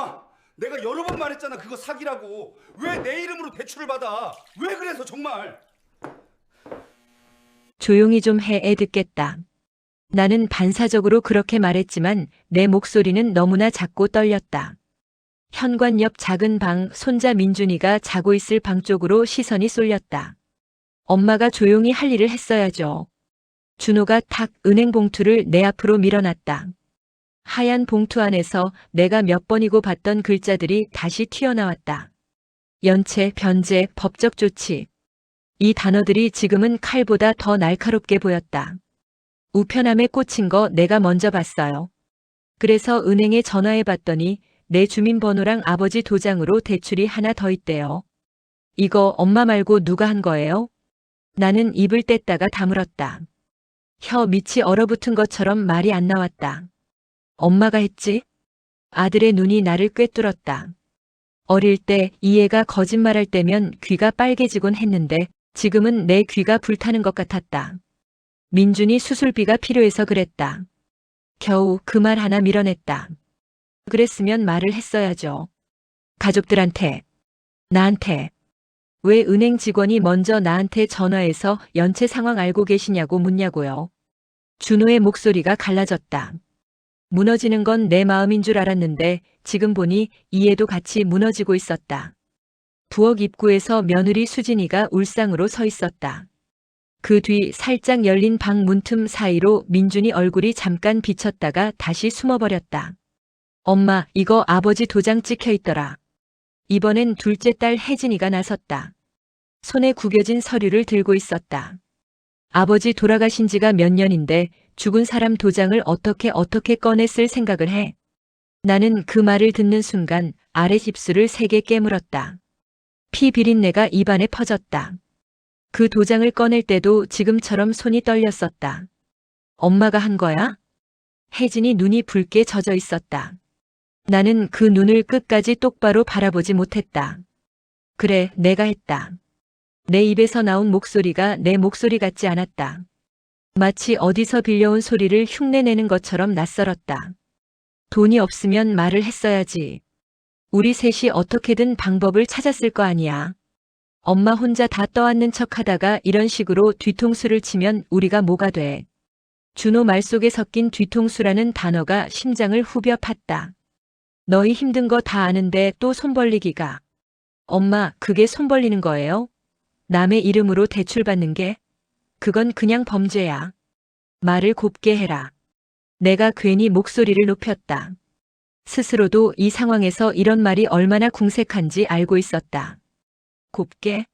엄마, 내가 여러 번 말했잖아. 그거 사기라고. 왜 내 이름으로 대출을 받아? 왜 그래서 정말? 조용히 좀 해, 애 듣겠다. 나는 반사적으로 그렇게 말했지만 내 목소리는 너무나 작고 떨렸다. 현관 옆 작은 방, 손자 민준이가 자고 있을 방 쪽으로 시선이 쏠렸다. 엄마가 조용히 할 일을 했어야죠. 준호가 탁 은행 봉투를 내 앞으로 밀어놨다. 하얀 봉투 안에서 내가 몇 번이고 봤던 글자들이 다시 튀어나왔다. 연체, 변제, 법적 조치. 이 단어들이 지금은 칼보다 더 날카롭게 보였다. 우편함에 꽂힌 거 내가 먼저 봤어요. 그래서 은행에 전화해 봤더니 내 주민번호랑 아버지 도장으로 대출이 하나 더 있대요. 이거 엄마 말고 누가 한 거예요? 나는 입을 뗐다가 다물었다. 혀 밑이 얼어붙은 것처럼 말이 안 나왔다. 엄마가 했지? 아들의 눈이 나를 꿰뚫었다. 어릴 때 이 애가 거짓말할 때면 귀가 빨개지곤 했는데 지금은 내 귀가 불타는 것 같았다. 민준이 수술비가 필요해서 그랬다. 겨우 그 말 하나 밀어냈다. 그랬으면 말을 했어야죠. 가족들한테, 나한테. 왜 은행 직원이 먼저 나한테 전화해서 연체 상황 알고 계시냐고 묻냐고요. 준호의 목소리가 갈라졌다. 무너지는 건 내 마음인 줄 알았는데 지금 보니 이해도 같이 무너지고 있었다. 부엌 입구에서 며느리 수진이가 울상으로 서 있었다. 그 뒤 살짝 열린 방 문틈 사이로 민준이 얼굴이 잠깐 비쳤다가 다시 숨어버렸다. 엄마, 이거 아버지 도장 찍혀 있더라. 이번엔 둘째 딸 혜진이가 나섰다. 손에 구겨진 서류를 들고 있었다. 아버지 돌아가신 지가 몇 년인데 죽은 사람 도장을 어떻게 꺼냈을 생각을 해. 나는 그 말을 듣는 순간 아래 입술을 세게 깨물었다. 피 비린내가 입안에 퍼졌다. 그 도장을 꺼낼 때도 지금처럼 손이 떨렸었다. 엄마가 한 거야? 혜진이 눈이 붉게 젖어 있었다. 나는 그 눈을 끝까지 똑바로 바라보지 못했다. 그래, 내가 했다. 내 입에서 나온 목소리가 내 목소리 같지 않았다. 마치 어디서 빌려온 소리를 흉내내는 것처럼 낯설었다. 돈이 없으면 말을 했어야지. 우리 셋이 어떻게든 방법을 찾았을 거 아니야. 엄마 혼자 다 떠안는 척 하다가 이런 식으로 뒤통수를 치면 우리가 뭐가 돼. 준호 말 속에 섞인 뒤통수라는 단어가 심장을 후벼 팠다. 너희 힘든 거 다 아는데 또 손 벌리기가. 엄마, 그게 손 벌리는 거예요? 남의 이름으로 대출받는 게? 그건 그냥 범죄야. 말을 곱게 해라. 내가 괜히 목소리를 높였다. 스스로도 이 상황에서 이런 말이 얼마나 궁색한지 알고 있었다. 곱게?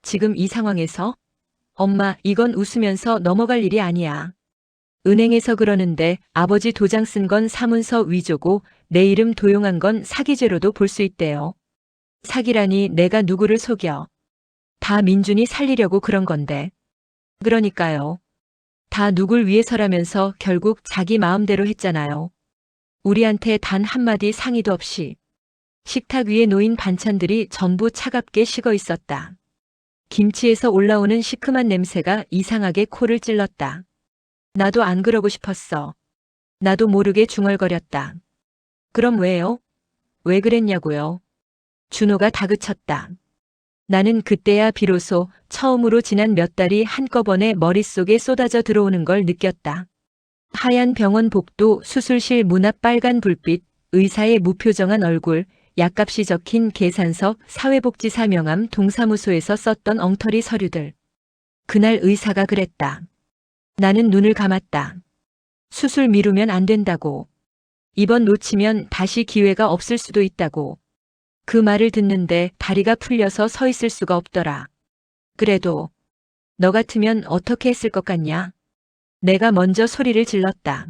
지금 이 상황에서? 엄마, 이건 웃으면서 넘어갈 일이 아니야. 은행에서 그러는데 아버지 도장 쓴 건 사문서 위조고 내 이름 도용한 건 사기죄로도 볼 수 있대요. 사기라니 내가 누구를 속여. 다 민준이 살리려고 그런 건데. 그러니까요. 다 누굴 위해서라면서 결국 자기 마음대로 했잖아요. 우리한테 단 한마디 상의도 없이. 식탁 위에 놓인 반찬들이 전부 차갑게 식어 있었다. 김치에서 올라오는 시큼한 냄새가 이상하게 코를 찔렀다. 나도 안 그러고 싶었어. 나도 모르게 중얼거렸다. 그럼 왜요? 왜 그랬냐고요? 준호가 다그쳤다. 나는 그때야 비로소 처음으로 지난 몇 달이 한꺼번에 머릿속에 쏟아져 들어오는 걸 느꼈다. 하얀 병원 복도, 수술실 문 앞 빨간 불빛, 의사의 무표정한 얼굴, 약값이 적힌 계산서, 사회복지사 명함, 동사무소에서 썼던 엉터리 서류들. 그날 의사가 그랬다. 나는 눈을 감았다. 수술 미루면 안 된다고. 이번 놓치면 다시 기회가 없을 수도 있다고. 그 말을 듣는데 다리가 풀려서 서 있을 수가 없더라. 그래도 너 같으면 어떻게 했을 것 같냐? 내가 먼저 소리를 질렀다.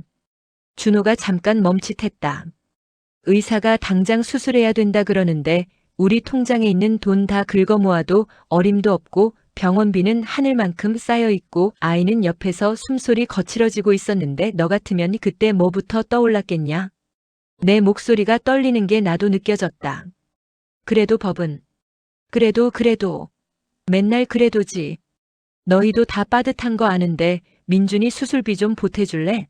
준호가 잠깐 멈칫했다. 의사가 당장 수술해야 된다 그러는데 우리 통장에 있는 돈 다 긁어 모아도 어림도 없고 병원비는 하늘만큼 쌓여 있고 아이는 옆에서 숨소리 거칠어지고 있었는데 너 같으면 그때 뭐부터 떠올랐겠냐? 내 목소리가 떨리는 게 나도 느껴졌다. 그래도 법은. 그래도. 맨날 그래도지. 너희도 다 빠듯한 거 아는데 민준이 수술비 좀 보태줄래?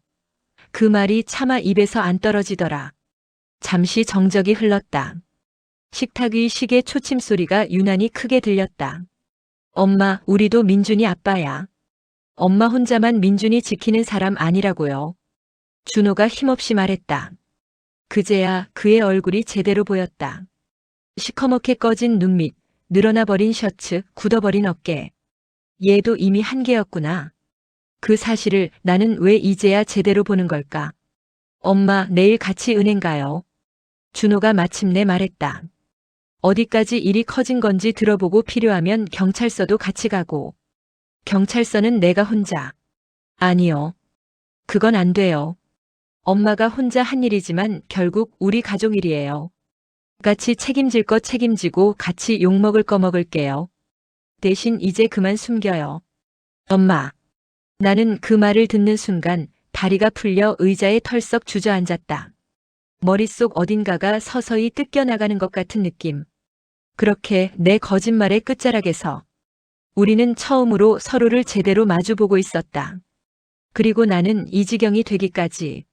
그 말이 차마 입에서 안 떨어지더라. 잠시 정적이 흘렀다. 식탁 위 시계 초침 소리가 유난히 크게 들렸다. 엄마, 우리도 민준이 아빠야. 엄마 혼자만 민준이 지키는 사람 아니라고요. 준호가 힘없이 말했다. 그제야 그의 얼굴이 제대로 보였다. 시커멓게 꺼진 눈밑, 늘어나 버린 셔츠, 굳어버린 어깨. 얘도 이미 한계였구나. 그 사실을 나는 왜 이제야 제대로 보는 걸까? 엄마, 내일 같이 은행 가요. 준호가 마침내 말했다. 어디까지 일이 커진 건지 들어보고 필요하면 경찰서도 같이 가고. 경찰서는 내가 혼자. 아니요. 그건 안 돼요. 엄마가 혼자 한 일이지만 결국 우리 가족 일이에요. 같이 책임질 거 책임지고 같이 욕먹을 거 먹을게요. 대신 이제 그만 숨겨요. 엄마. 나는 그 말을 듣는 순간 다리가 풀려 의자에 털썩 주저앉았다. 머릿속 어딘가가 서서히 뜯겨나가는 것 같은 느낌. 그렇게 내 거짓말의 끝자락에서 우리는 처음으로 서로를 제대로 마주보고 있었다. 그리고 나는 이 지경이 되기까지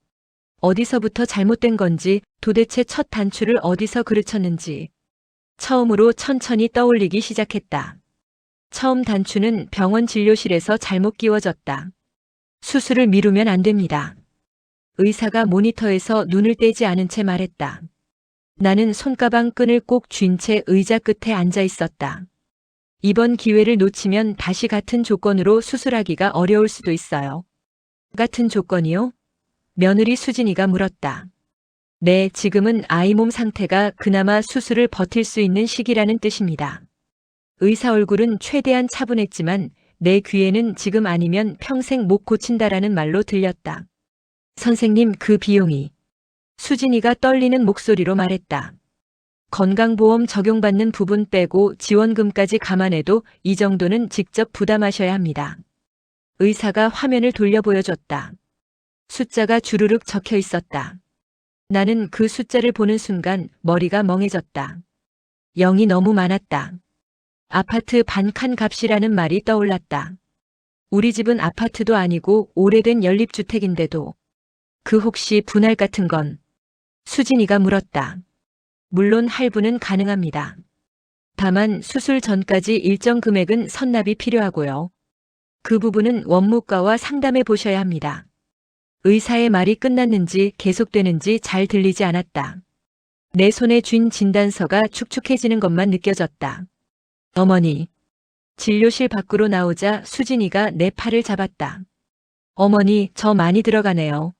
어디서부터 잘못된 건지, 도대체 첫 단추를 어디서 그르쳤는지 처음으로 천천히 떠올리기 시작했다. 처음 단추는 병원 진료실에서 잘못 끼워졌다. 수술을 미루면 안 됩니다. 의사가 모니터에서 눈을 떼지 않은 채 말했다. 나는 손가방 끈을 꼭 쥔 채 의자 끝에 앉아 있었다. 이번 기회를 놓치면 다시 같은 조건으로 수술하기가 어려울 수도 있어요. 같은 조건이요? 며느리 수진이가 물었다. 네, 지금은 아이 몸 상태가 그나마 수술을 버틸 수 있는 시기라는 뜻입니다. 의사 얼굴은 최대한 차분했지만 내 귀에는 지금 아니면 평생 못 고친다라는 말로 들렸다. 선생님, 그 비용이. 수진이가 떨리는 목소리로 말했다. 건강보험 적용받는 부분 빼고 지원금까지 감안해도 이 정도는 직접 부담하셔야 합니다. 의사가 화면을 돌려 보여줬다. 숫자가 주르륵 적혀 있었다. 나는 그 숫자를 보는 순간 머리가 멍해졌다. 0이 너무 많았다. 아파트 반칸 값이라는 말이 떠올랐다. 우리 집은 아파트도 아니고 오래된 연립주택인데도 그 혹시 분할 같은 건? 수진이가 물었다. 물론 할부는 가능합니다. 다만 수술 전까지 일정 금액은 선납이 필요하고요. 그 부분은 원무과와 상담해 보셔야 합니다. 의사의 말이 끝났는지 계속되는지 잘 들리지 않았다. 내 손에 쥔 진단서가 축축해지는 것만 느껴졌다. 어머니. 진료실 밖으로 나오자 수진이가 내 팔을 잡았다. 어머니, 저 많이 들어가네요.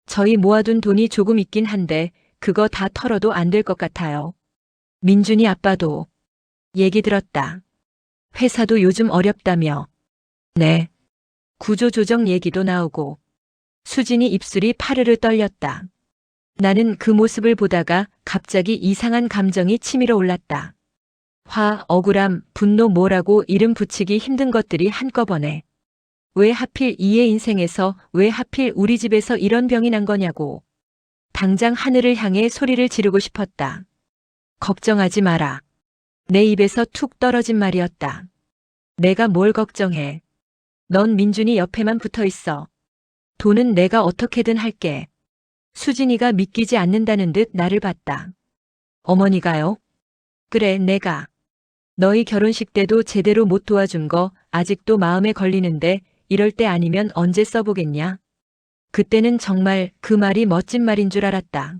저희 모아둔 돈이 조금 있긴 한데 그거 다 털어도 안 될 것 같아요. 민준이 아빠도 얘기 들었다. 회사도 요즘 어렵다며. 네. 구조조정 얘기도 나오고. 수진이 입술이 파르르 떨렸다. 나는 그 모습을 보다가 갑자기 이상한 감정이 치밀어 올랐다. 화, 억울함, 분노 뭐라고 이름 붙이기 힘든 것들이 한꺼번에. 왜 하필 이의 인생에서, 왜 하필 우리 집에서 이런 병이 난 거냐고. 당장 하늘을 향해 소리를 지르고 싶었다. 걱정하지 마라. 내 입에서 툭 떨어진 말이었다. 내가 뭘 걱정해. 넌 민준이 옆에만 붙어 있어. 돈은 내가 어떻게든 할게. 수진이가 믿기지 않는다는 듯 나를 봤다. 어머니가요? 그래, 내가. 너희 결혼식 때도 제대로 못 도와준 거 아직도 마음에 걸리는데 이럴 때 아니면 언제 써보겠냐? 그때는 정말 그 말이 멋진 말인 줄 알았다.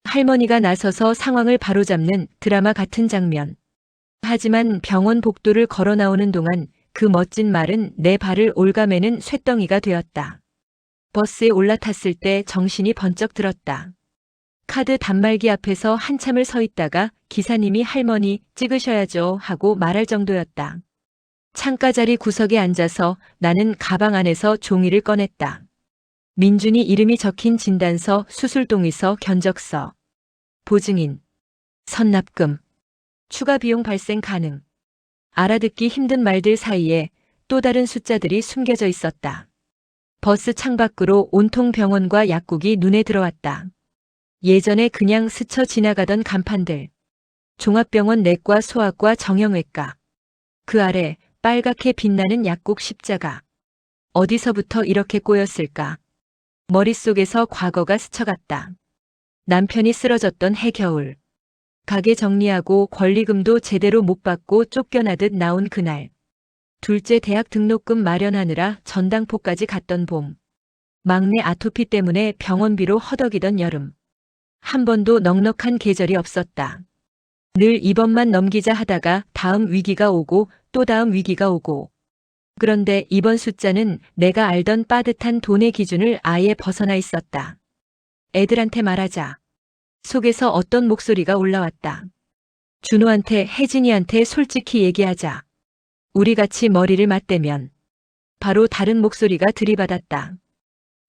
할머니가 나서서 상황을 바로잡는 드라마 같은 장면. 하지만 병원 복도를 걸어 나오는 동안 그 멋진 말은 내 발을 올가매는 쇳덩이가 되었다. 버스에 올라탔을 때 정신이 번쩍 들었다. 카드 단말기 앞에서 한참을 서 있다가 기사님이 할머니 찍으셔야죠 하고 말할 정도였다. 창가 자리 구석에 앉아서 나는 가방 안에서 종이를 꺼냈다. 민준이 이름이 적힌 진단서, 수술동의서, 견적서, 보증인, 선납금, 추가 비용 발생 가능. 알아듣기 힘든 말들 사이에 또 다른 숫자들이 숨겨져 있었다. 버스 창밖으로 온통 병원과 약국이 눈에 들어왔다. 예전에 그냥 스쳐 지나가던 간판들. 종합병원 내과, 소아과, 정형외과. 그 아래 빨갛게 빛나는 약국 십자가. 어디서부터 이렇게 꼬였을까? 머릿속에서 과거가 스쳐갔다. 남편이 쓰러졌던 해겨울. 가게 정리하고 권리금도 제대로 못 받고 쫓겨나듯 나온 그날. 둘째 대학 등록금 마련하느라 전당포까지 갔던 봄. 막내 아토피 때문에 병원비로 허덕이던 여름. 한 번도 넉넉한 계절이 없었다. 늘 이번만 넘기자 하다가 다음 위기가 오고 또 다음 위기가 오고. 그런데 이번 숫자는 내가 알던 빠듯한 돈의 기준을 아예 벗어나 있었다. 애들한테 말하자. 속에서 어떤 목소리가 올라왔다. 준호한테, 혜진이한테 솔직히 얘기하자. 우리 같이 머리를 맞대면. 바로 다른 목소리가 들이받았다.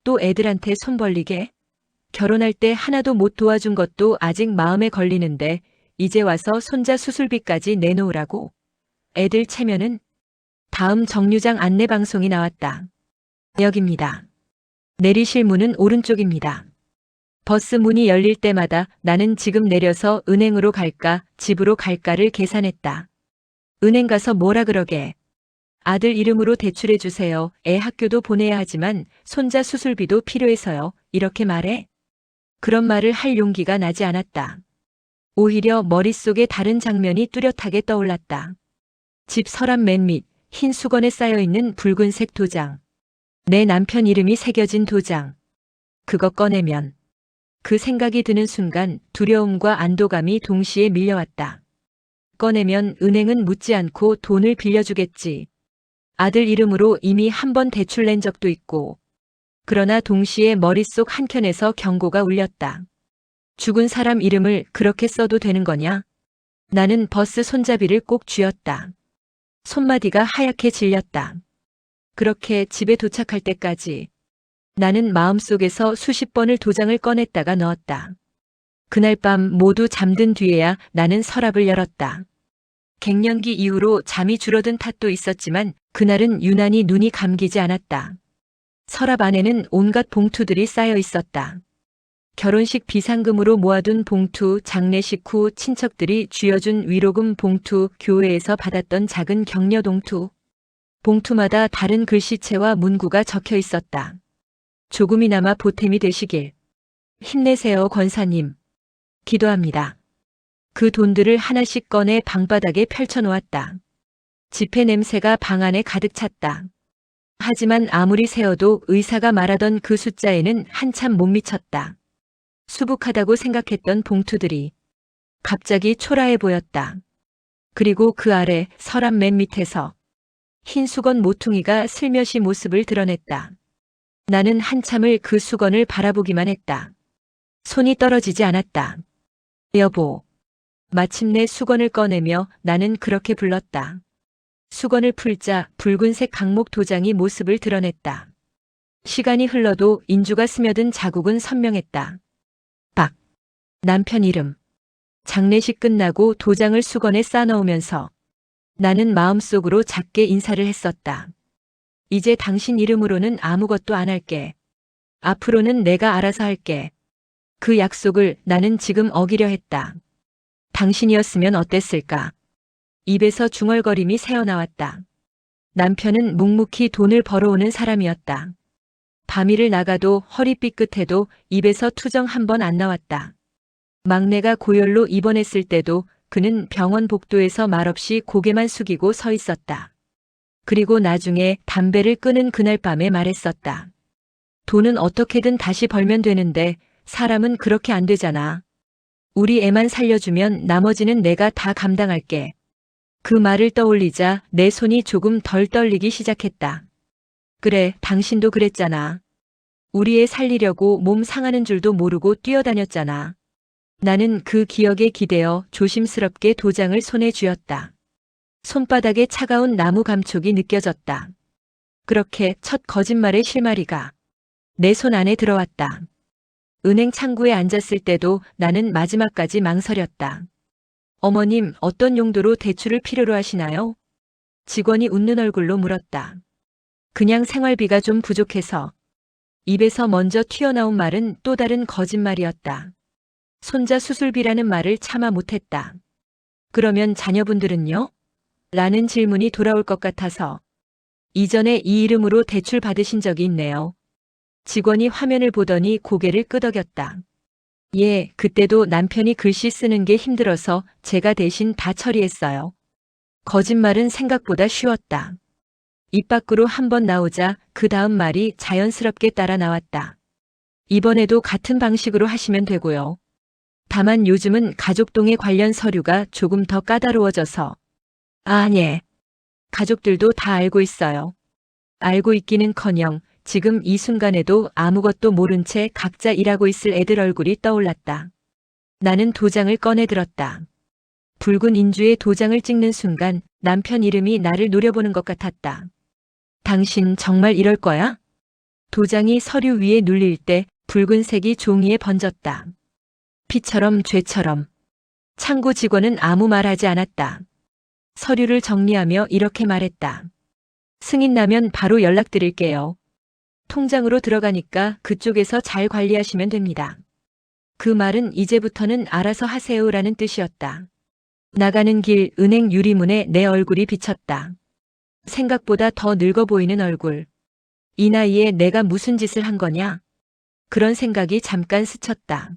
또 애들한테 손 벌리게? 결혼할 때 하나도 못 도와준 것도 아직 마음에 걸리는데 이제 와서 손자 수술비까지 내놓으라고? 애들 체면은? 다음 정류장 안내 방송이 나왔다. 역입니다. 내리실 문은 오른쪽입니다. 버스 문이 열릴 때마다 나는 지금 내려서 은행으로 갈까, 집으로 갈까를 계산했다. 은행 가서 뭐라 그러게. 아들 이름으로 대출해 주세요. 애 학교도 보내야 하지만 손자 수술비도 필요해서요. 이렇게 말해? 그런 말을 할 용기가 나지 않았다. 오히려 머릿속에 다른 장면이 뚜렷하게 떠올랐다. 집 서랍 맨 밑 흰 수건에 쌓여있는 붉은색 도장. 내 남편 이름이 새겨진 도장. 그거 꺼내면. 그 생각이 드는 순간 두려움과 안도감이 동시에 밀려왔다. 꺼내면 은행은 묻지 않고 돈을 빌려주겠지. 아들 이름으로 이미 한 번 대출 낸 적도 있고. 그러나 동시에 머릿속 한켠에서 경고가 울렸다. 죽은 사람 이름을 그렇게 써도 되는 거냐? 나는 버스 손잡이를 꼭 쥐었다. 손마디가 하얗게 질렸다. 그렇게 집에 도착할 때까지 나는 마음속에서 수십 번을 도장을 꺼냈다가 넣었다. 그날 밤 모두 잠든 뒤에야 나는 서랍을 열었다. 갱년기 이후로 잠이 줄어든 탓도 있었지만 그날은 유난히 눈이 감기지 않았다. 서랍 안에는 온갖 봉투들이 쌓여 있었다. 결혼식 비상금으로 모아둔 봉투, 장례식 후 친척들이 쥐어준 위로금 봉투, 교회에서 받았던 작은 격려 봉투. 봉투마다 다른 글씨체와 문구가 적혀 있었다. 조금이나마 보탬이 되시길. 힘내세요, 권사님. 기도합니다. 그 돈들을 하나씩 꺼내 방바닥에 펼쳐놓았다. 지폐 냄새가 방 안에 가득 찼다. 하지만 아무리 세어도 의사가 말하던 그 숫자에는 한참 못 미쳤다. 수북하다고 생각했던 봉투들이 갑자기 초라해 보였다. 그리고 그 아래 서랍 맨 밑에서 흰 수건 모퉁이가 슬며시 모습을 드러냈다. 나는 한참을 그 수건을 바라보기만 했다. 손이 떨어지지 않았다. 여보. 마침내 수건을 꺼내며 나는 그렇게 불렀다. 수건을 풀자 붉은색 강목 도장이 모습을 드러냈다. 시간이 흘러도 인주가 스며든 자국은 선명했다. 박. 남편 이름. 장례식 끝나고 도장을 수건에 싸넣으면서 나는 마음속으로 작게 인사를 했었다. 이제 당신 이름으로는 아무것도 안 할게. 앞으로는 내가 알아서 할게. 그 약속을 나는 지금 어기려 했다. 당신이었으면 어땠을까? 입에서 중얼거림이 새어나왔다. 남편은 묵묵히 돈을 벌어오는 사람이었다. 밤일을 나가도 허리 삐끗해도 입에서 투정 한 번 안 나왔다. 막내가 고열로 입원했을 때도 그는 병원 복도에서 말없이 고개만 숙이고 서 있었다. 그리고 나중에 담배를 끊은 그날 밤에 말했었다. 돈은 어떻게든 다시 벌면 되는데 사람은 그렇게 안 되잖아. 우리 애만 살려주면 나머지는 내가 다 감당할게. 그 말을 떠올리자 내 손이 조금 덜 떨리기 시작했다. 그래, 당신도 그랬잖아. 우리 애 살리려고 몸 상하는 줄도 모르고 뛰어다녔잖아. 나는 그 기억에 기대어 조심스럽게 도장을 손에 쥐었다. 손바닥에 차가운 나무 감촉이 느껴졌다. 그렇게 첫 거짓말의 실마리가 내 손 안에 들어왔다. 은행 창구에 앉았을 때도 나는 마지막까지 망설였다. 어머님, 어떤 용도로 대출을 필요로 하시나요? 직원이 웃는 얼굴로 물었다. 그냥 생활비가 좀 부족해서. 입에서 먼저 튀어나온 말은 또 다른 거짓말이었다. 손자 수술비라는 말을 참아 못했다. 그러면 자녀분들은요? 라는 질문이 돌아올 것 같아서. 이전에 이 이름으로 대출 받으신 적이 있네요. 직원이 화면을 보더니 고개를 끄덕였다. 예, 그때도 남편이 글씨 쓰는 게 힘들어서 제가 대신 다 처리했어요. 거짓말은 생각보다 쉬웠다. 입 밖으로 한 번 나오자 그 다음 말이 자연스럽게 따라 나왔다. 이번에도 같은 방식으로 하시면 되고요. 다만 요즘은 가족동의 관련 서류가 조금 더 까다로워져서. 아, 예. 가족들도 다 알고 있어요. 알고 있기는커녕 지금 이 순간에도 아무것도 모른 채 각자 일하고 있을 애들 얼굴이 떠올랐다. 나는 도장을 꺼내 들었다. 붉은 인주에 도장을 찍는 순간 남편 이름이 나를 노려보는 것 같았다. 당신 정말 이럴 거야? 도장이 서류 위에 눌릴 때 붉은색이 종이에 번졌다. 피처럼 죄처럼. 창고 직원은 아무 말하지 않았다. 서류를 정리하며 이렇게 말했다. 승인 나면 바로 연락드릴게요. 통장으로 들어가니까 그쪽에서 잘 관리하시면 됩니다. 그 말은 이제부터는 알아서 하세요라는 뜻이었다. 나가는 길 은행 유리문에 내 얼굴이 비쳤다. 생각보다 더 늙어 보이는 얼굴. 이 나이에 내가 무슨 짓을 한 거냐? 그런 생각이 잠깐 스쳤다.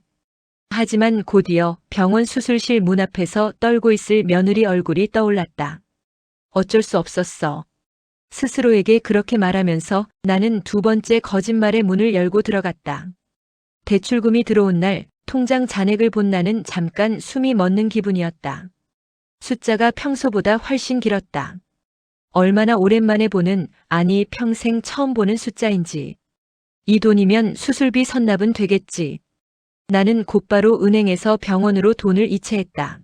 하지만 곧이어 병원 수술실 문 앞에서 떨고 있을 며느리 얼굴이 떠올랐다. 어쩔 수 없었어. 스스로에게 그렇게 말하면서 나는 두 번째 거짓말의 문을 열고 들어갔다. 대출금이 들어온 날 통장 잔액을 본 나는 잠깐 숨이 멎는 기분이었다. 숫자가 평소보다 훨씬 길었다. 얼마나 오랜만에 보는, 아니 평생 처음 보는 숫자인지. 이 돈이면 수술비 선납은 되겠지. 나는 곧바로 은행에서 병원으로 돈을 이체했다.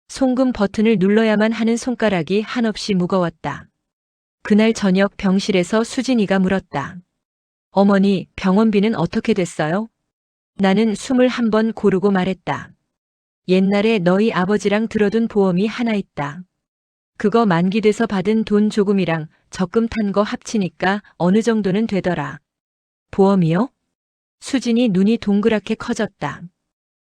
송금 버튼을 눌러야만 하는 손가락이 한없이 무거웠다. 그날 저녁 병실에서 수진이가 물었다. 어머니, 병원비는 어떻게 됐어요? 나는 숨을 한번 고르고 말했다. 옛날에 너희 아버지랑 들어둔 보험이 하나 있다. 그거 만기돼서 받은 돈 조금이랑 적금 탄 거 합치니까 어느 정도는 되더라. 보험이요? 수진이 눈이 동그랗게 커졌다.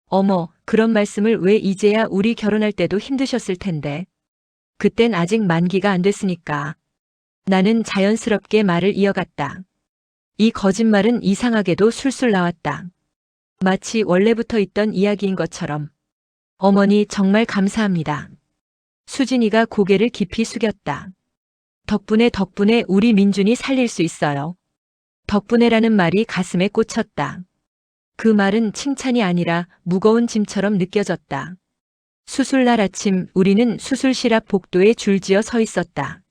어머, 그런 말씀을 왜 이제야? 우리 결혼할 때도 힘드셨을 텐데. 그땐 아직 만기가 안 됐으니까. 나는 자연스럽게 말을 이어갔다. 이 거짓말은 이상하게도 술술 나왔다. 마치 원래부터 있던 이야기인 것처럼. 어머니 정말 감사합니다. 수진이가 고개를 깊이 숙였다. 덕분에 우리 민준이 살릴 수 있어요. 덕분에라는 말이 가슴에 꽂혔다. 그 말은 칭찬이 아니라 무거운 짐처럼 느껴졌다. 수술날 아침 우리는 수술실 앞 복도에 줄지어 서 있었다.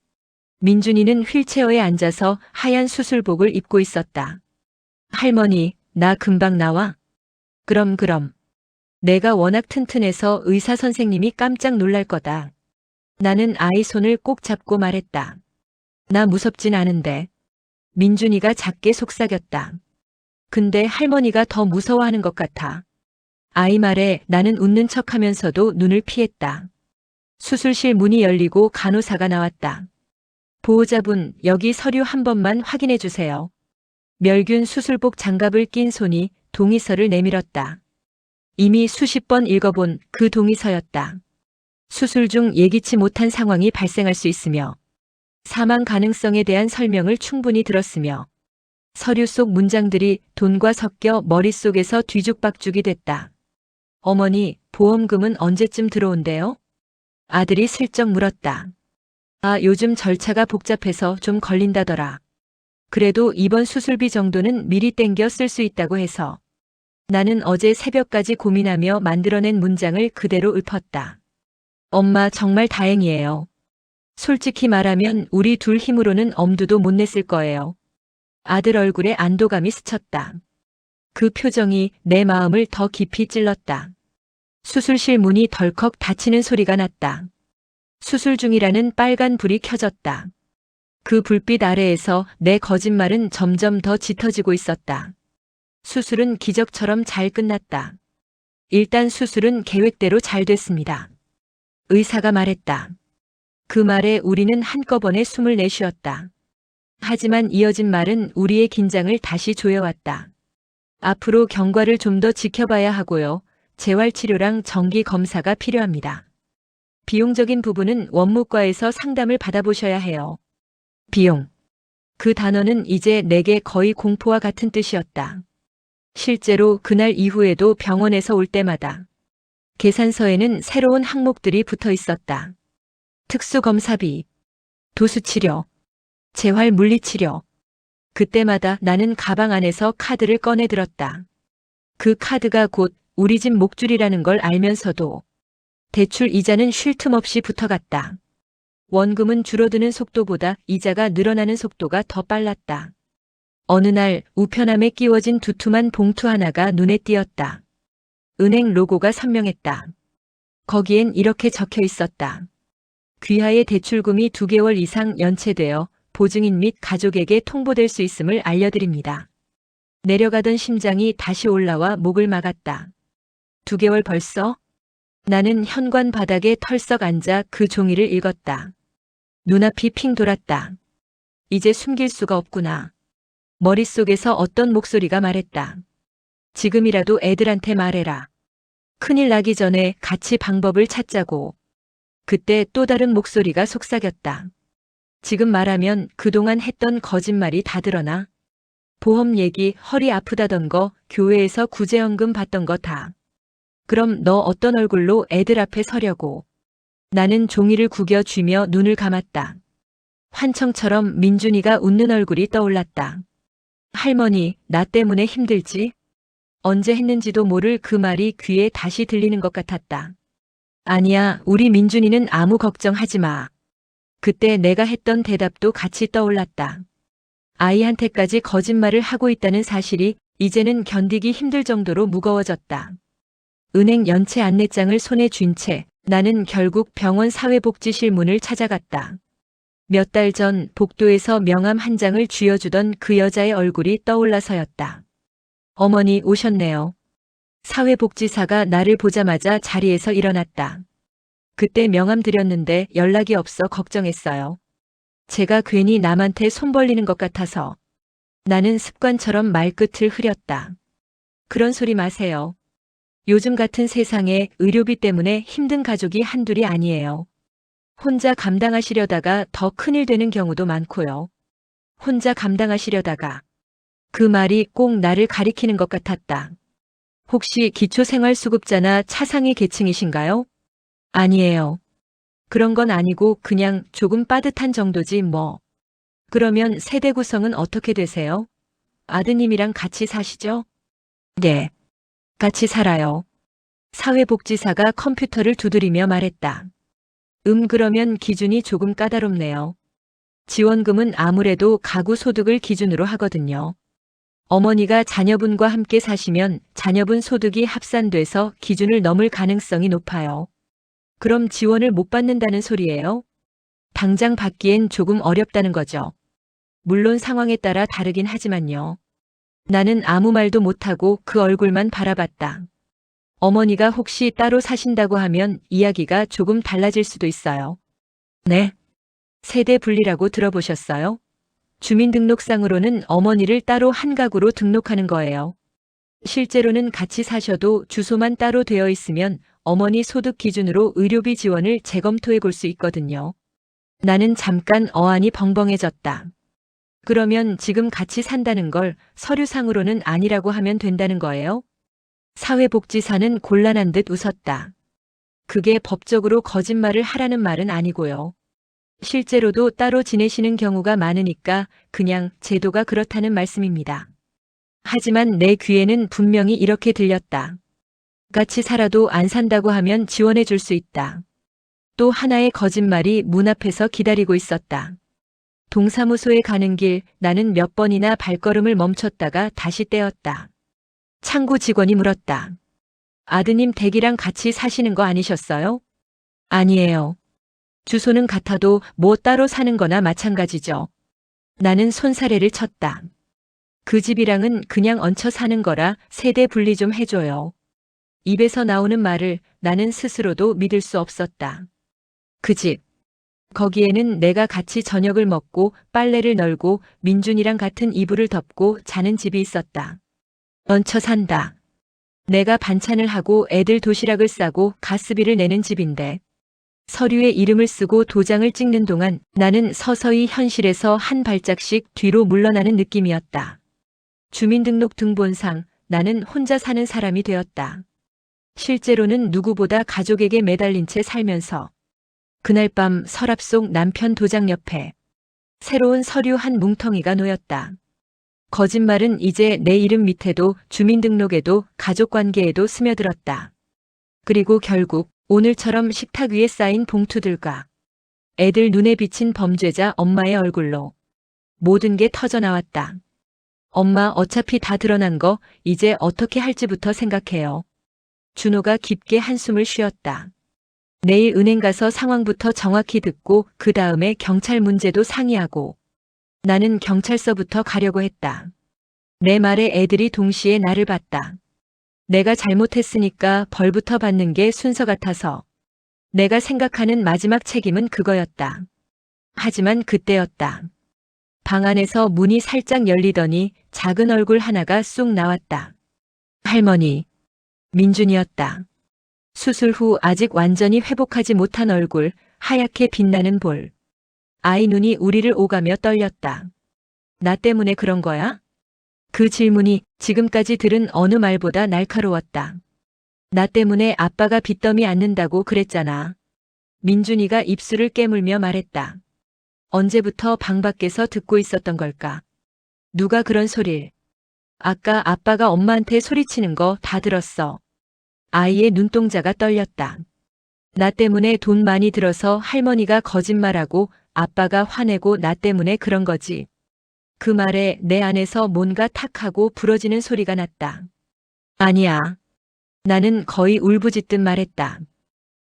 민준이는 휠체어에 앉아서 하얀 수술복을 입고 있었다. 할머니, 나 금방 나와? 그럼. 내가 워낙 튼튼해서 의사 선생님이 깜짝 놀랄 거다. 나는 아이 손을 꼭 잡고 말했다. 나 무섭진 않은데. 민준이가 작게 속삭였다. 근데 할머니가 더 무서워하는 것 같아. 아이 말에 나는 웃는 척하면서도 눈을 피했다. 수술실 문이 열리고 간호사가 나왔다. 보호자분, 여기 서류 한 번만 확인해 주세요. 멸균 수술복 장갑을 낀 손이 동의서를 내밀었다. 이미 수십 번 읽어본 그 동의서였다. 수술 중 예기치 못한 상황이 발생할 수 있으며 사망 가능성에 대한 설명을 충분히 들었으며 서류 속 문장들이 돈과 섞여 머릿속에서 뒤죽박죽이 됐다. 어머니, 보험금은 언제쯤 들어온대요? 아들이 슬쩍 물었다. 아, 요즘 절차가 복잡해서 좀 걸린다더라. 그래도 이번 수술비 정도는 미리 땡겨 쓸 수 있다고 해서. 나는 어제 새벽까지 고민하며 만들어낸 문장을 그대로 읊었다. 엄마 정말 다행이에요. 솔직히 말하면 우리 둘 힘으로는 엄두도 못 냈을 거예요. 아들 얼굴에 안도감이 스쳤다. 그 표정이 내 마음을 더 깊이 찔렀다. 수술실 문이 덜컥 닫히는 소리가 났다. 수술 중이라는 빨간 불이 켜졌다. 그 불빛 아래에서 내 거짓말은 점점 더 짙어지고 있었다. 수술은 기적처럼 잘 끝났다. 일단 수술은 계획대로 잘 됐습니다. 의사가 말했다. 그 말에 우리는 한꺼번에 숨을 내쉬었다. 하지만 이어진 말은 우리의 긴장을 다시 조여왔다. 앞으로 경과를 좀 더 지켜봐야 하고요. 재활치료랑 정기 검사가 필요합니다. 비용적인 부분은 원무과에서 상담을 받아보셔야 해요. 비용. 그 단어는 이제 내게 거의 공포와 같은 뜻이었다. 실제로 그날 이후에도 병원에서 올 때마다 계산서에는 새로운 항목들이 붙어 있었다. 특수검사비, 도수치료, 재활물리치료. 그때마다 나는 가방 안에서 카드를 꺼내 들었다. 그 카드가 곧 우리 집 목줄이라는 걸 알면서도 대출 이자는 쉴 틈 없이 붙어갔다. 원금은 줄어드는 속도보다 이자가 늘어나는 속도가 더 빨랐다. 어느 날 우편함에 끼워진 두툼한 봉투 하나가 눈에 띄었다. 은행 로고가 선명했다. 거기엔 이렇게 적혀 있었다. 귀하의 대출금이 2개월 이상 연체되어 보증인 및 가족에게 통보될 수 있음을 알려드립니다. 내려가던 심장이 다시 올라와 목을 막았다. 2개월 벌써? 나는 현관 바닥에 털썩 앉아 그 종이를 읽었다. 눈앞이 핑 돌았다. 이제 숨길 수가 없구나. 머릿속에서 어떤 목소리가 말했다. 지금이라도 애들한테 말해라. 큰일 나기 전에 같이 방법을 찾자고. 그때 또 다른 목소리가 속삭였다. 지금 말하면 그동안 했던 거짓말이 다 드러나. 보험 얘기, 허리 아프다던 거, 교회에서 구제연금 받던 거 다. 그럼 너 어떤 얼굴로 애들 앞에 서려고. 나는 종이를 구겨 쥐며 눈을 감았다. 환청처럼 민준이가 웃는 얼굴이 떠올랐다. 할머니, 나 때문에 힘들지? 언제 했는지도 모를 그 말이 귀에 다시 들리는 것 같았다. 아니야, 우리 민준이는 아무 걱정하지 마. 그때 내가 했던 대답도 같이 떠올랐다. 아이한테까지 거짓말을 하고 있다는 사실이 이제는 견디기 힘들 정도로 무거워졌다. 은행 연체 안내장을 손에 쥔 채 나는 결국 병원 사회복지실 문을 찾아갔다. 몇 달 전 복도에서 명함 한 장을 쥐어주던 그 여자의 얼굴이 떠올라서였다. 어머니 오셨네요. 사회복지사가 나를 보자마자 자리에서 일어났다. 그때 명함 드렸는데 연락이 없어 걱정했어요. 제가 괜히 남한테 손 벌리는 것 같아서. 나는 습관처럼 말끝을 흐렸다. 그런 소리 마세요. 요즘 같은 세상에 의료비 때문에 힘든 가족이 한둘이 아니에요. 혼자 감당하시려다가 더 큰일 되는 경우도 많고요. 혼자 감당하시려다가. 그 말이 꼭 나를 가리키는 것 같았다. 혹시 기초생활수급자나 차상위 계층이신가요? 아니에요. 그런 건 아니고 그냥 조금 빠듯한 정도지 뭐. 그러면 세대 구성은 어떻게 되세요? 아드님이랑 같이 사시죠? 네. 같이 살아요. 사회복지사가 컴퓨터를 두드리며 말했다. 그러면 기준이 조금 까다롭네요. 지원금은 아무래도 가구 소득을 기준으로 하거든요. 어머니가 자녀분과 함께 사시면 자녀분 소득이 합산돼서 기준을 넘을 가능성이 높아요. 그럼 지원을 못 받는다는 소리예요? 당장 받기엔 조금 어렵다는 거죠. 물론 상황에 따라 다르긴 하지만요. 나는 아무 말도 못하고 그 얼굴만 바라봤다. 어머니가 혹시 따로 사신다고 하면 이야기가 조금 달라질 수도 있어요. 네. 세대 분리라고 들어보셨어요? 주민등록상으로는 어머니를 따로 한 가구로 등록하는 거예요. 실제로는 같이 사셔도 주소만 따로 되어 있으면 어머니 소득 기준으로 의료비 지원을 재검토해 볼 수 있거든요. 나는 잠깐 어안이 벙벙해졌다. 그러면 지금 같이 산다는 걸 서류상으로는 아니라고 하면 된다는 거예요? 사회복지사는 곤란한 듯 웃었다. 그게 법적으로 거짓말을 하라는 말은 아니고요. 실제로도 따로 지내시는 경우가 많으니까 그냥 제도가 그렇다는 말씀입니다. 하지만 내 귀에는 분명히 이렇게 들렸다. 같이 살아도 안 산다고 하면 지원해 줄 수 있다. 또 하나의 거짓말이 문 앞에서 기다리고 있었다. 동사무소에 가는 길 나는 몇 번이나 발걸음을 멈췄다가 다시 떼었다. 창구 직원이 물었다. 아드님 댁이랑 같이 사시는 거 아니셨어요? 아니에요. 주소는 같아도 뭐 따로 사는 거나 마찬가지죠. 나는 손사래를 쳤다. 그 집이랑은 그냥 얹혀 사는 거라 세대 분리 좀 해줘요. 입에서 나오는 말을 나는 스스로도 믿을 수 없었다. 그 집. 거기에는 내가 같이 저녁을 먹고 빨래를 널고 민준이랑 같은 이불을 덮고 자는 집이 있었다. 얹혀 산다. 내가 반찬을 하고 애들 도시락을 싸고 가스비를 내는 집인데 서류에 이름을 쓰고 도장을 찍는 동안 나는 서서히 현실에서 한 발짝씩 뒤로 물러나는 느낌이었다. 주민등록 등본상 나는 혼자 사는 사람이 되었다. 실제로는 누구보다 가족에게 매달린 채 살면서 그날 밤 서랍 속 남편 도장 옆에 새로운 서류 한 뭉텅이가 놓였다. 거짓말은 이제 내 이름 밑에도 주민등록에도 가족관계에도 스며들었다. 그리고 결국 오늘처럼 식탁 위에 쌓인 봉투들과 애들 눈에 비친 범죄자 엄마의 얼굴로 모든 게 터져나왔다. 엄마, 어차피 다 드러난 거 이제 어떻게 할지부터 생각해요. 준호가 깊게 한숨을 쉬었다. 내일 은행 가서 상황부터 정확히 듣고 그 다음에 경찰 문제도 상의하고 나는 경찰서부터 가려고 했다. 내 말에 애들이 동시에 나를 봤다. 내가 잘못했으니까 벌부터 받는 게 순서 같아서 내가 생각하는 마지막 책임은 그거였다. 하지만 그때였다. 방 안에서 문이 살짝 열리더니 작은 얼굴 하나가 쑥 나왔다. 할머니, 민준이었다. 수술 후 아직 완전히 회복하지 못한 얼굴, 하얗게 빛나는 볼. 아이 눈이 우리를 오가며 떨렸다. 나 때문에 그런 거야? 그 질문이 지금까지 들은 어느 말보다 날카로웠다. 나 때문에 아빠가 빚더미 않는다고 그랬잖아. 민준이가 입술을 깨물며 말했다. 언제부터 방 밖에서 듣고 있었던 걸까? 누가 그런 소릴? 아까 아빠가 엄마한테 소리치는 거 다 들었어. 아이의 눈동자가 떨렸다. 나 때문에 돈 많이 들어서 할머니가 거짓말하고 아빠가 화내고 나 때문에 그런 거지. 그 말에 내 안에서 뭔가 탁 하고 부러지는 소리가 났다. 아니야. 나는 거의 울부짖듯 말했다.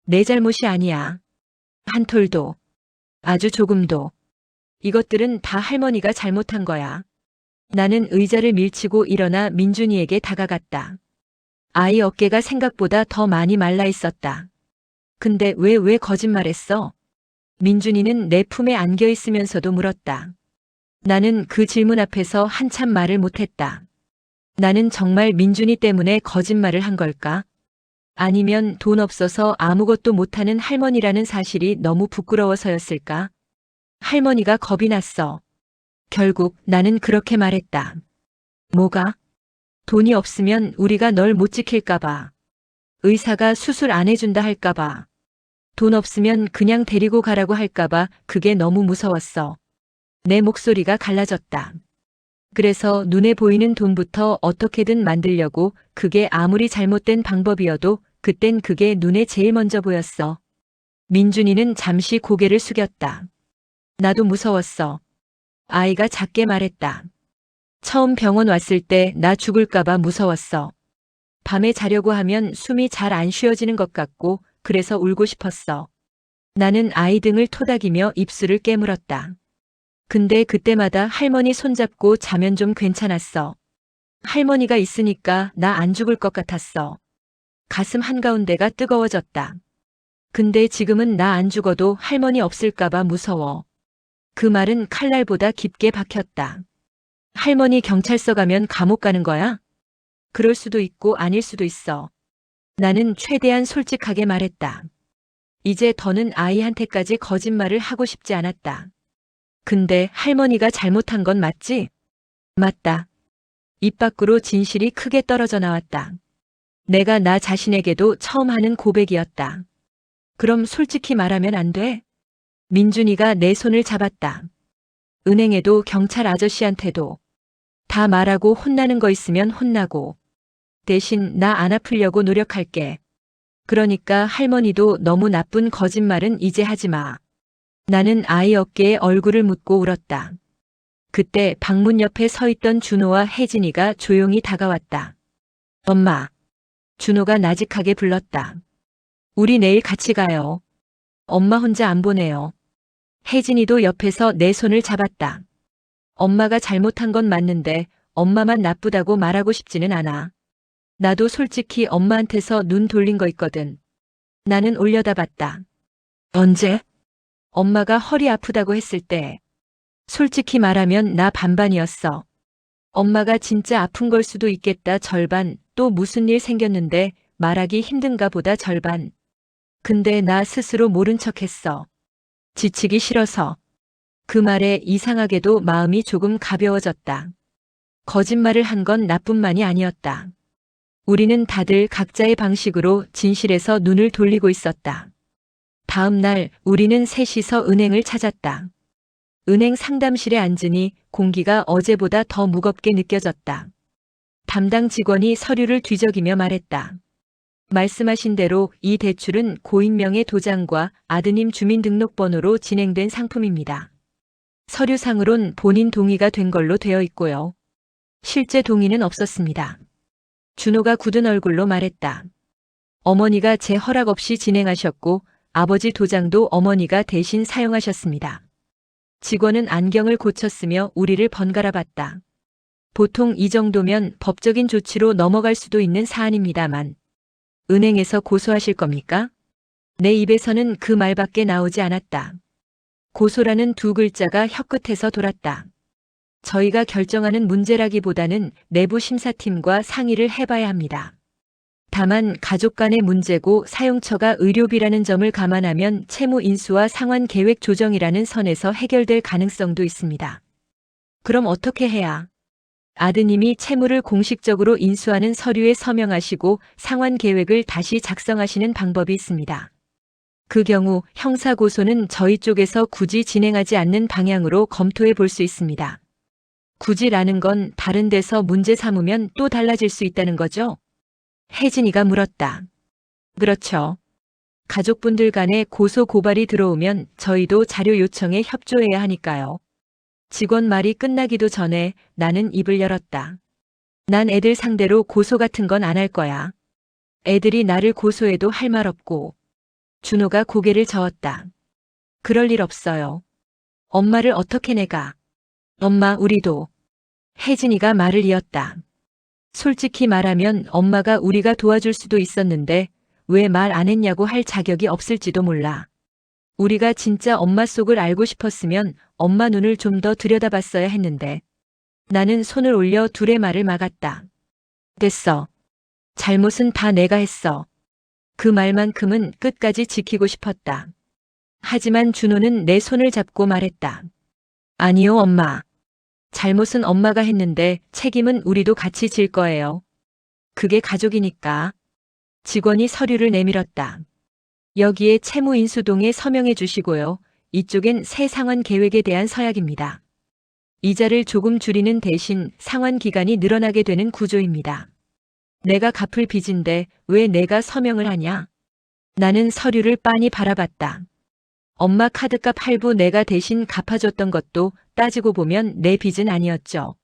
내 잘못이 아니야. 한 톨도. 아주 조금도. 이것들은 다 할머니가 잘못한 거야. 나는 의자를 밀치고 일어나 민준이에게 다가갔다. 아이 어깨가 생각보다 더 많이 말라 있었다. 근데 왜 거짓말했어? 민준이는 내 품에 안겨 있으면서도 물었다. 나는 그 질문 앞에서 한참 말을 못했다. 나는 정말 민준이 때문에 거짓말을 한 걸까? 아니면 돈 없어서 아무것도 못하는 할머니라는 사실이 너무 부끄러워서였을까? 할머니가 겁이 났어. 결국 나는 그렇게 말했다. 뭐가? 돈이 없으면 우리가 널 못 지킬까봐. 의사가 수술 안 해준다 할까봐. 돈 없으면 그냥 데리고 가라고 할까봐 그게 너무 무서웠어. 내 목소리가 갈라졌다. 그래서 눈에 보이는 돈부터 어떻게든 만들려고 그게 아무리 잘못된 방법이어도 그땐 그게 눈에 제일 먼저 보였어. 민준이는 잠시 고개를 숙였다. 나도 무서웠어. 아이가 작게 말했다. 처음 병원 왔을 때 나 죽을까봐 무서웠어. 밤에 자려고 하면 숨이 잘 안 쉬어지는 것 같고 그래서 울고 싶었어. 나는 아이 등을 토닥이며 입술을 깨물었다. 근데 그때마다 할머니 손잡고 자면 좀 괜찮았어. 할머니가 있으니까 나 안 죽을 것 같았어. 가슴 한가운데가 뜨거워졌다. 근데 지금은 나 안 죽어도 할머니 없을까봐 무서워. 그 말은 칼날보다 깊게 박혔다. 할머니 경찰서 가면 감옥 가는 거야? 그럴 수도 있고 아닐 수도 있어. 나는 최대한 솔직하게 말했다. 이제 더는 아이한테까지 거짓말을 하고 싶지 않았다. 근데 할머니가 잘못한 건 맞지? 맞다. 입 밖으로 진실이 크게 떨어져 나왔다. 내가 나 자신에게도 처음 하는 고백이었다. 그럼 솔직히 말하면 안 돼? 민준이가 내 손을 잡았다. 은행에도 경찰 아저씨한테도 다 말하고 혼나는 거 있으면 혼나고 대신 나 안 아프려고 노력할게. 그러니까 할머니도 너무 나쁜 거짓말은 이제 하지 마. 나는 아이 어깨에 얼굴을 묻고 울었다. 그때 방문 옆에 서 있던 준호와 혜진이가 조용히 다가왔다. 엄마. 준호가 나직하게 불렀다. 우리 내일 같이 가요. 엄마 혼자 안 보내요. 혜진이도 옆에서 내 손을 잡았다. 엄마가 잘못한 건 맞는데 엄마만 나쁘다고 말하고 싶지는 않아. 나도 솔직히 엄마한테서 눈 돌린 거 있거든. 나는 올려다봤다. 언제? 엄마가 허리 아프다고 했을 때. 솔직히 말하면 나 반반이었어. 엄마가 진짜 아픈 걸 수도 있겠다 절반, 또 무슨 일 생겼는데 말하기 힘든가 보다 절반. 근데 나 스스로 모른 척했어. 지치기 싫어서. 그 말에 이상하게도 마음이 조금 가벼워졌다. 거짓말을 한 건 나뿐만이 아니었다. 우리는 다들 각자의 방식으로 진실에서 눈을 돌리고 있었다. 다음 날 우리는 셋이서 은행을 찾았다. 은행 상담실에 앉으니 공기가 어제보다 더 무겁게 느껴졌다. 담당 직원이 서류를 뒤적이며 말했다. 말씀하신 대로 이 대출은 고인명의 도장과 아드님 주민등록번호로 진행된 상품입니다. 서류상으론 본인 동의가 된 걸로 되어 있고요. 실제 동의는 없었습니다. 준호가 굳은 얼굴로 말했다. 어머니가 제 허락 없이 진행하셨고 아버지 도장도 어머니가 대신 사용하셨습니다. 직원은 안경을 고쳤으며 우리를 번갈아 봤다. 보통 이 정도면 법적인 조치로 넘어갈 수도 있는 사안입니다만 은행에서 고소하실 겁니까? 내 입에서는 그 말밖에 나오지 않았다. 고소라는 두 글자가 혀끝에서 돌았다. 저희가 결정하는 문제라기보다는 내부 심사팀과 상의를 해봐야 합니다. 다만 가족 간의 문제고 사용처가 의료비라는 점을 감안하면 채무 인수와 상환 계획 조정이라는 선에서 해결될 가능성도 있습니다. 그럼 어떻게 해야? 아드님이 채무를 공식적으로 인수하는 서류에 서명하시고 상환 계획을 다시 작성하시는 방법이 있습니다. 그 경우 형사고소는 저희 쪽에서 굳이 진행하지 않는 방향으로 검토해 볼 수 있습니다. 굳이라는 건 다른 데서 문제 삼으면 또 달라질 수 있다는 거죠? 혜진이가 물었다. 그렇죠. 가족분들 간에 고소 고발이 들어오면 저희도 자료 요청에 협조해야 하니까요. 직원 말이 끝나기도 전에 나는 입을 열었다. 난 애들 상대로 고소 같은 건 안 할 거야. 애들이 나를 고소해도 할 말 없고. 준호가 고개를 저었다. 그럴 일 없어요. 엄마를 어떻게 내가. 엄마, 우리도. 혜진이가 말을 이었다. 솔직히 말하면 엄마가 우리가 도와줄 수도 있었는데 왜 말 안 했냐고 할 자격이 없을지도 몰라. 우리가 진짜 엄마 속을 알고 싶었으면 엄마 눈을 좀 더 들여다봤어야 했는데. 나는 손을 올려 둘의 말을 막았다. 됐어. 잘못은 다 내가 했어. 그 말만큼은 끝까지 지키고 싶었다. 하지만 준호는 내 손을 잡고 말했다. 아니요, 엄마. 잘못은 엄마가 했는데 책임은 우리도 같이 질 거예요. 그게 가족이니까. 직원이 서류를 내밀었다. 여기에 채무 인수동에 서명해 주시고요. 이쪽엔 새 상환 계획에 대한 서약입니다. 이자를 조금 줄이는 대신 상환 기간이 늘어나게 되는 구조입니다. 내가 갚을 빚인데 왜 내가 서명을 하냐? 나는 서류를 빤히 바라봤다. 엄마 카드값 할부 내가 대신 갚아줬던 것도 따지고 보면 내 빚은 아니었죠.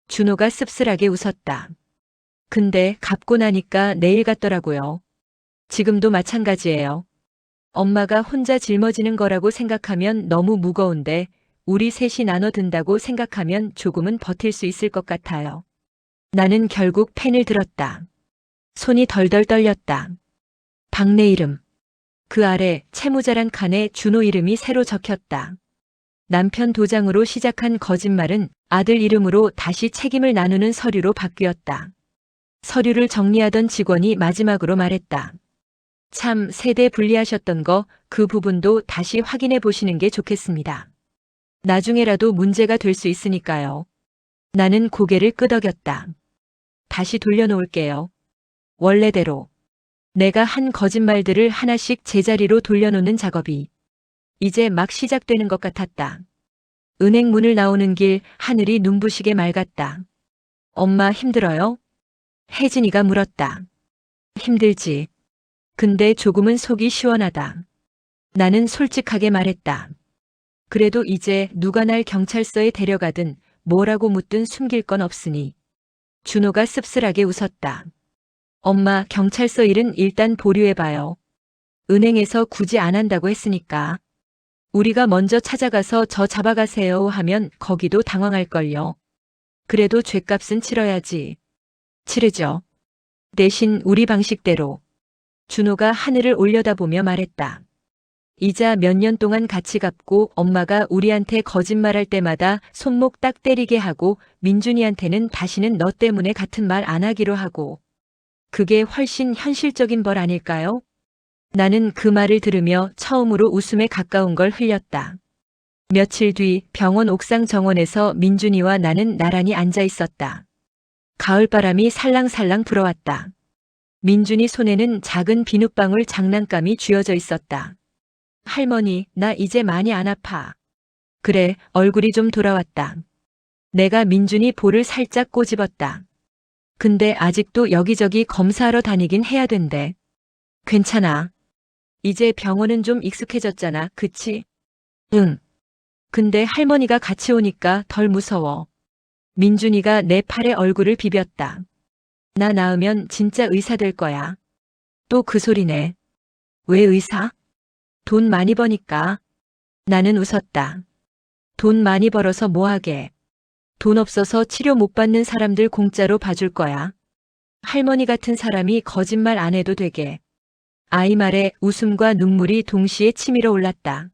준호가 씁쓸하게 웃었다. 근데 갚고 나니까 내일 같더라고요. 지금도 마찬가지예요. 엄마가 혼자 짊어지는 거라고 생각하면 너무 무거운데 우리 셋이 나눠 든다고 생각하면 조금은 버틸 수 있을 것 같아요. 나는 결국 펜을 들었다. 손이 덜덜 떨렸다. 박내 이름. 그 아래 채무자란 칸에 준호 이름이 새로 적혔다. 남편 도장으로 시작한 거짓말은 아들 이름으로 다시 책임을 나누는 서류로 바뀌었다. 서류를 정리하던 직원이 마지막으로 말했다. 참 세대 분리하셨던 거 그 부분도 다시 확인해 보시는 게 좋겠습니다. 나중에라도 문제가 될 수 있으니까요. 나는 고개를 끄덕였다. 다시 돌려놓을게요. 원래대로. 내가 한 거짓말들을 하나씩 제자리로 돌려놓는 작업이 이제 막 시작되는 것 같았다. 은행 문을 나오는 길 하늘이 눈부시게 맑았다. 엄마 힘들어요? 혜진이가 물었다. 힘들지. 근데 조금은 속이 시원하다. 나는 솔직하게 말했다. 그래도 이제 누가 날 경찰서에 데려가든 뭐라고 묻든 숨길 건 없으니. 준호가 씁쓸하게 웃었다. 엄마, 경찰서 일은 일단 보류해봐요. 은행에서 굳이 안 한다고 했으니까. 우리가 먼저 찾아가서 저 잡아가세요 하면 거기도 당황할걸요. 그래도 죗값은 치러야지. 치르죠. 대신 우리 방식대로. 준호가 하늘을 올려다보며 말했다. 이자 몇 년 동안 같이 갚고 엄마가 우리한테 거짓말할 때마다 손목 딱 때리게 하고 민준이한테는 다시는 너 때문에 같은 말 안 하기로 하고. 그게 훨씬 현실적인 벌 아닐까요? 나는 그 말을 들으며 처음으로 웃음에 가까운 걸 흘렸다. 며칠 뒤 병원 옥상 정원에서 민준이와 나는 나란히 앉아 있었다. 가을바람이 살랑살랑 불어왔다. 민준이 손에는 작은 비눗방울 장난감이 쥐어져 있었다. 할머니, 나 이제 많이 안 아파. 그래, 얼굴이 좀 돌아왔다. 내가 민준이 볼을 살짝 꼬집었다. 근데 아직도 여기저기 검사하러 다니긴 해야 된대. 괜찮아. 이제 병원은 좀 익숙해졌잖아, 그치? 응. 근데 할머니가 같이 오니까 덜 무서워. 민준이가 내 팔에 얼굴을 비볐다. 나 나으면 진짜 의사 될 거야. 또 그 소리네. 왜 의사? 돈 많이 버니까. 나는 웃었다. 돈 많이 벌어서 뭐 하게. 돈 없어서 치료 못 받는 사람들 공짜로 봐줄 거야. 할머니 같은 사람이 거짓말 안 해도 되게. 아이 말에 웃음과 눈물이 동시에 치밀어 올랐다.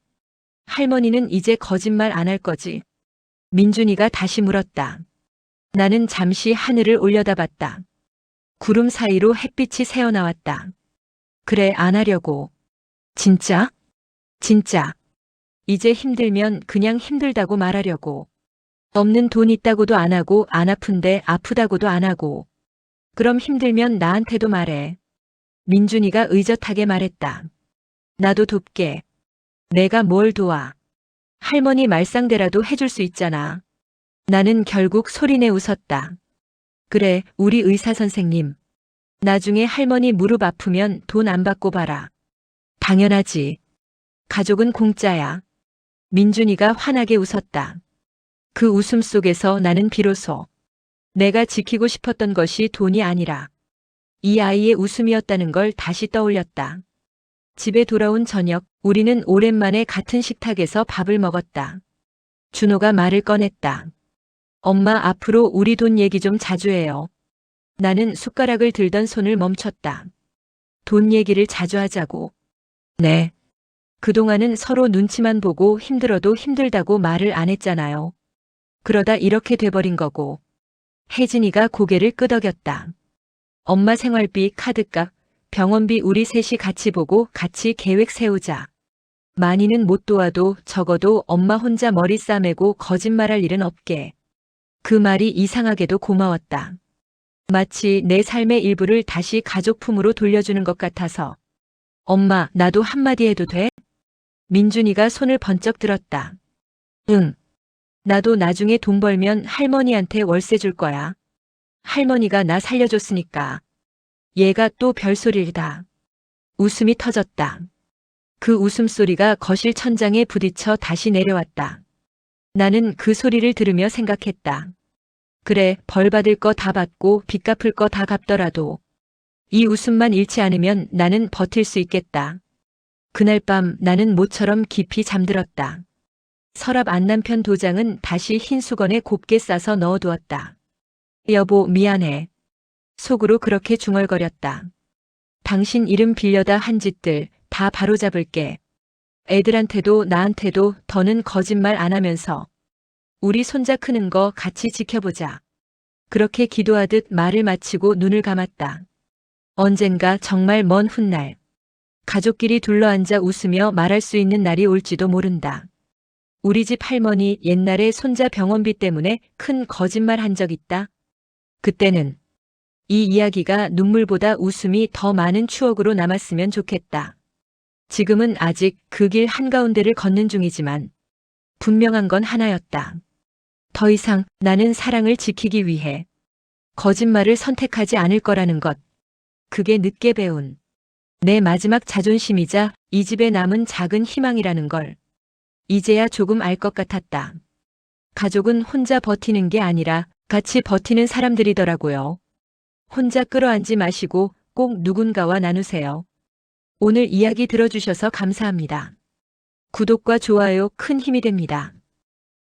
할머니는 이제 거짓말 안 할 거지? 민준이가 다시 물었다. 나는 잠시 하늘을 올려다봤다. 구름 사이로 햇빛이 새어나왔다. 그래, 안 하려고. 진짜? 진짜. 이제 힘들면 그냥 힘들다고 말하려고. 없는 돈 있다고도 안 하고 안 아픈데 아프다고도 안 하고. 그럼 힘들면 나한테도 말해. 민준이가 의젓하게 말했다. 나도 돕게. 내가 뭘 도와. 할머니 말상대라도 해줄 수 있잖아. 나는 결국 소리내 웃었다. 그래, 우리 의사 선생님. 나중에 할머니 무릎 아프면 돈 안 받고 봐라. 당연하지. 가족은 공짜야. 민준이가 환하게 웃었다. 그 웃음 속에서 나는 비로소 내가 지키고 싶었던 것이 돈이 아니라 이 아이의 웃음이었다는 걸 다시 떠올렸다. 집에 돌아온 저녁, 우리는 오랜만에 같은 식탁에서 밥을 먹었다. 준호가 말을 꺼냈다. 엄마, 앞으로 우리 돈 얘기 좀 자주 해요. 나는 숟가락을 들던 손을 멈췄다. 돈 얘기를 자주 하자고. 네. 그동안은 서로 눈치만 보고 힘들어도 힘들다고 말을 안 했잖아요. 그러다 이렇게 돼버린 거고. 혜진이가 고개를 끄덕였다. 엄마 생활비, 카드값, 병원비 우리 셋이 같이 보고 같이 계획 세우자. 많이는 못 도와도 적어도 엄마 혼자 머리 싸매고 거짓말할 일은 없게. 그 말이 이상하게도 고마웠다. 마치 내 삶의 일부를 다시 가족품으로 돌려주는 것 같아서. 엄마, 나도 한마디 해도 돼? 민준이가 손을 번쩍 들었다. 응. 나도 나중에 돈 벌면 할머니한테 월세 줄 거야. 할머니가 나 살려줬으니까. 얘가 또 별소리다. 웃음이 터졌다. 그 웃음소리가 거실 천장에 부딪혀 다시 내려왔다. 나는 그 소리를 들으며 생각했다. 그래, 벌 받을 거 다 받고 빚 갚을 거 다 갚더라도 이 웃음만 잃지 않으면 나는 버틸 수 있겠다. 그날 밤 나는 모처럼 깊이 잠들었다. 서랍 안 남편 도장은 다시 흰 수건에 곱게 싸서 넣어두었다. 여보, 미안해. 속으로 그렇게 중얼거렸다. 당신 이름 빌려다 한 짓들 다 바로잡을게. 애들한테도 나한테도 더는 거짓말 안 하면서 우리 손자 크는 거 같이 지켜보자. 그렇게 기도하듯 말을 마치고 눈을 감았다. 언젠가 정말 먼 훗날 가족끼리 둘러앉아 웃으며 말할 수 있는 날이 올지도 모른다. 우리 집 할머니 옛날에 손자 병원비 때문에 큰 거짓말 한 적 있다. 그때는 이 이야기가 눈물보다 웃음이 더 많은 추억으로 남았으면 좋겠다. 지금은 아직 그 길 한가운데를 걷는 중이지만 분명한 건 하나였다. 더 이상 나는 사랑을 지키기 위해 거짓말을 선택하지 않을 거라는 것. 그게 늦게 배운 내 마지막 자존심이자 이 집에 남은 작은 희망이라는 걸 이제야 조금 알 것 같았다. 가족은 혼자 버티는 게 아니라 같이 버티는 사람들이더라고요. 혼자 끌어안지 마시고 꼭 누군가와 나누세요. 오늘 이야기 들어주셔서 감사합니다. 구독과 좋아요 큰 힘이 됩니다.